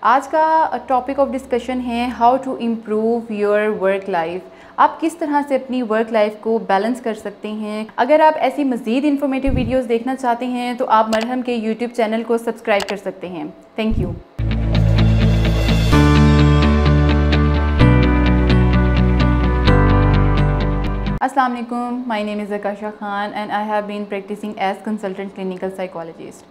आज का topic of discussion है how to improve your work life. आप किस तरह से अपनी वर्क लाइफ को बैलेंस कर सकते हैं। अगर आप ऐसी मज़ीद इन्फॉर्मेटिव वीडियोस देखना चाहते हैं तो आप मरहम के यूट्यूब चैनल को सब्सक्राइब कर सकते हैं। Thank you. Assalamu alaikum, my name is Akasha Khan and I have been practicing as consultant clinical psychologist.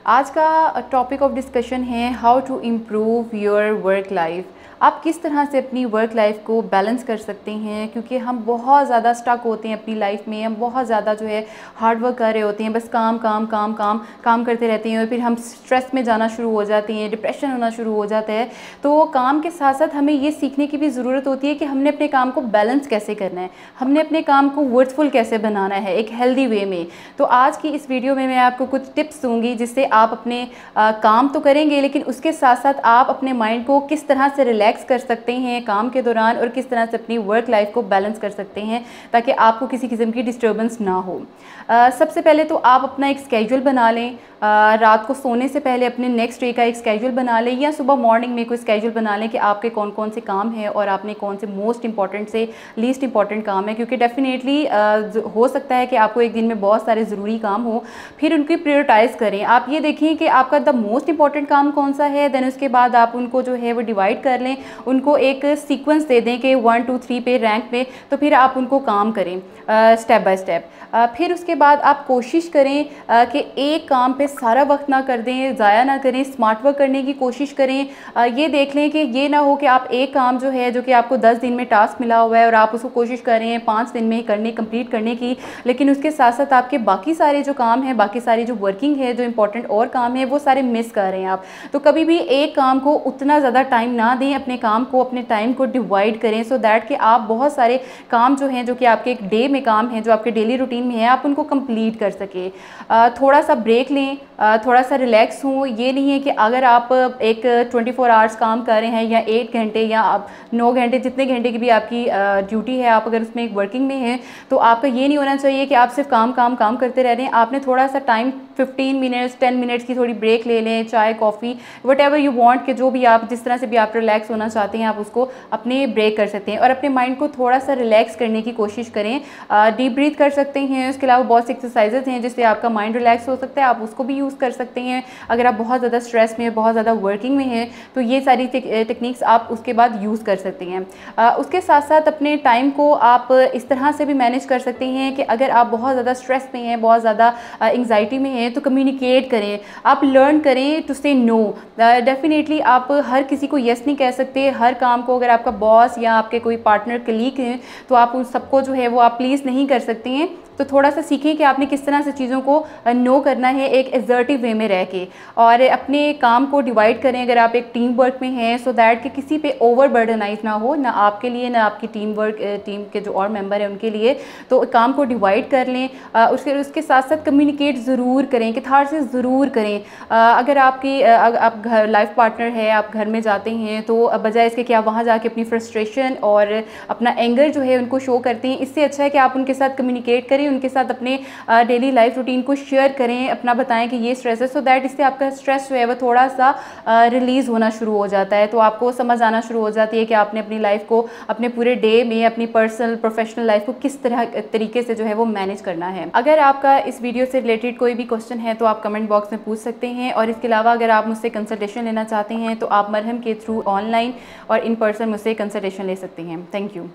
आज का टॉपिक ऑफ डिस्कशन है how to improve your work life. आप किस तरह से अपनी वर्क लाइफ को बैलेंस कर सकते हैं, क्योंकि हम बहुत ज़्यादा स्टक होते हैं अपनी लाइफ में। हम बहुत ज़्यादा जो है हार्ड वर्क कर रहे होते हैं, बस काम काम काम काम काम करते रहते हैं और फिर हम स्ट्रेस में जाना शुरू हो जाते हैं, डिप्रेशन होना शुरू हो जाता है। तो काम के साथ साथ हमें ये सीखने की भी ज़रूरत होती है कि हमने अपने काम को बैलेंस कैसे करना है, हमने अपने काम को वर्थफुल कैसे बनाना है एक हेल्दी वे में। तो आज की इस वीडियो में मैं आपको कुछ टिप्स दूंगी जिससे आप अपने काम तो करेंगे लेकिन उसके साथ साथ आप अपने माइंड को किस तरह से रिलैक्स कर सकते हैं काम के दौरान और किस तरह से अपनी वर्क लाइफ को बैलेंस कर सकते हैं ताकि आपको किसी किस्म की डिस्टर्बेंस ना हो। सबसे पहले तो आप अपना एक स्केड्यूल बना लें। रात को सोने से पहले अपने नेक्स्ट डे का एक स्केड्यूल बना लें या सुबह मॉर्निंग में कोई स्केड्यूल बना लें कि आपके कौन कौन से काम हैं और आपने कौन से मोस्ट इंपॉर्टेंट से लीस्ट इंपॉर्टेंट काम है, क्योंकि डेफिनेटली हो सकता है कि आपको एक दिन में बहुत सारे ज़रूरी काम हो। फिर उनकी प्रायोरिटाइज़ करें। आप ये देखें कि आपका द मोस्ट इंपॉर्टेंट काम कौन सा है, देन उसके बाद आप उनको जो है वो डिवाइड कर लें, उनको एक सीक्वेंस दे दें कि 1 2 3 पे रैंक पे, तो फिर आप उनको काम करें स्टेप बाय स्टेप। फिर उसके बाद आप कोशिश करें कि एक काम पे सारा वक्त ना कर दें, ज़ाया ना करें, स्मार्ट वर्क करने की कोशिश करें। ये देख लें कि ये ना हो कि आप एक काम जो है जो कि आपको 10 दिन में टास्क मिला हुआ है और आप उसको कोशिश कर रहे हैं 5 दिन में कंप्लीट करने की, लेकिन उसके साथ साथ आपके बाकी सारे जो काम हैं, बाकी सारी जो वर्किंग है, जो इंपॉर्टेंट और काम है वो सारे मिस कर रहे हैं आप। तो कभी भी एक काम को उतना ज़्यादा टाइम ना दें, अपने काम को अपने टाइम को डिवाइड करें सो दैट कि आप बहुत सारे काम जो हैं जो कि आपके एक डे में काम हैं, जो आपके डेली रूटीन में है, आप उनको कंप्लीट कर सके। थोड़ा सा ब्रेक लें, थोड़ा सा रिलैक्स हों। ये नहीं है कि अगर आप एक 24 आवर्स काम कर रहे हैं या 8 घंटे या आप 9 घंटे, जितने घंटे की भी आपकी ड्यूटी है, आप अगर उसमें एक वर्किंग में हैं तो आपका ये नहीं होना चाहिए कि आप सिर्फ काम काम काम करते रह रहे हैं। आपने थोड़ा सा टाइम 15 मिनट्स 10 मिनट्स की थोड़ी ब्रेक ले लें, चाय coffee what ever you want, कि जो भी आप जिस तरह से भी आप रिलैक्स होना चाहते हैं आप उसको अपने ब्रेक कर सकते हैं और अपने माइंड को थोड़ा सा रिलैक्स करने की कोशिश करें। डीप ब्रीथ कर सकते हैं। उसके अलावा बहुत सी एक्सरसाइजेज हैं जिससे आपका माइंड रिलैक्स हो सकता है, आप उसको भी यूज़ कर सकते हैं। अगर आप बहुत ज़्यादा स्ट्रेस में, बहुत ज़्यादा वर्किंग में हैं तो ये सारी टेक्निक्स आप उसके बाद यूज़ कर सकते हैं। उसके साथ साथ अपने टाइम को आप इस तरह से भी मैनेज कर सकते हैं कि अगर आप बहुत ज़्यादा स्ट्रेस में हैं, बहुत ज़्यादा एंग्जाइटी में हैं तो कम्युनिकेट करें। आप लर्न करें टू से नो। डेफिनेटली आप हर किसी को यस नहीं कह सकते हर काम को। अगर आपका बॉस या आपके कोई पार्टनर कलीग हैं तो आप उन सबको जो है वो आप प्लीज़ नहीं कर सकते हैं। तो थोड़ा सा सीखें कि आपने किस तरह से चीज़ों को नो करना है एक एसर्टिव वे में रह के, और अपने काम को डिवाइड करें। अगर आप एक टीम वर्क में हैं सो दैट कि किसी पे ओवर बर्डनाइज ना हो, ना आपके लिए ना आपकी टीम के जो और मेंबर हैं उनके लिए। तो काम को डिवाइड कर लें। उसके साथ साथ कम्युनिकेट ज़रूर करें, कैथारसिस ज़रूर करें। अगर आप घर लाइफ पार्टनर है, आप घर में जाते हैं तो बजाय इसके कि आप वहाँ जाके अपनी फ्रस्ट्रेशन और अपना एंगर जो है उनको शो करते हैं, इससे अच्छा है कि आप उनके साथ कम्युनिकेट करें, उनके साथ अपने डेली लाइफ रूटीन को शेयर करें, अपना बताएं कि ये स्ट्रेस है, सो दैट इससे आपका स्ट्रेस जो है वो थोड़ा सा रिलीज़ होना शुरू हो जाता है। तो आपको समझ आना शुरू हो जाती है कि आपने अपनी लाइफ को, अपने पूरे डे में, अपनी पर्सनल प्रोफेशनल लाइफ को किस तरीके से जो है वो मैनेज करना है। अगर आपका इस वीडियो से रिलेटेड कोई भी क्वेश्चन है तो आप कमेंट बॉक्स में पूछ सकते हैं, और इसके अलावा अगर आप मुझसे कंसल्टेशन लेना चाहते हैं तो आप मरहम के थ्रू ऑनलाइन और इन पर्सन मुझसे कंसल्टेशन ले सकते हैं। Thank you.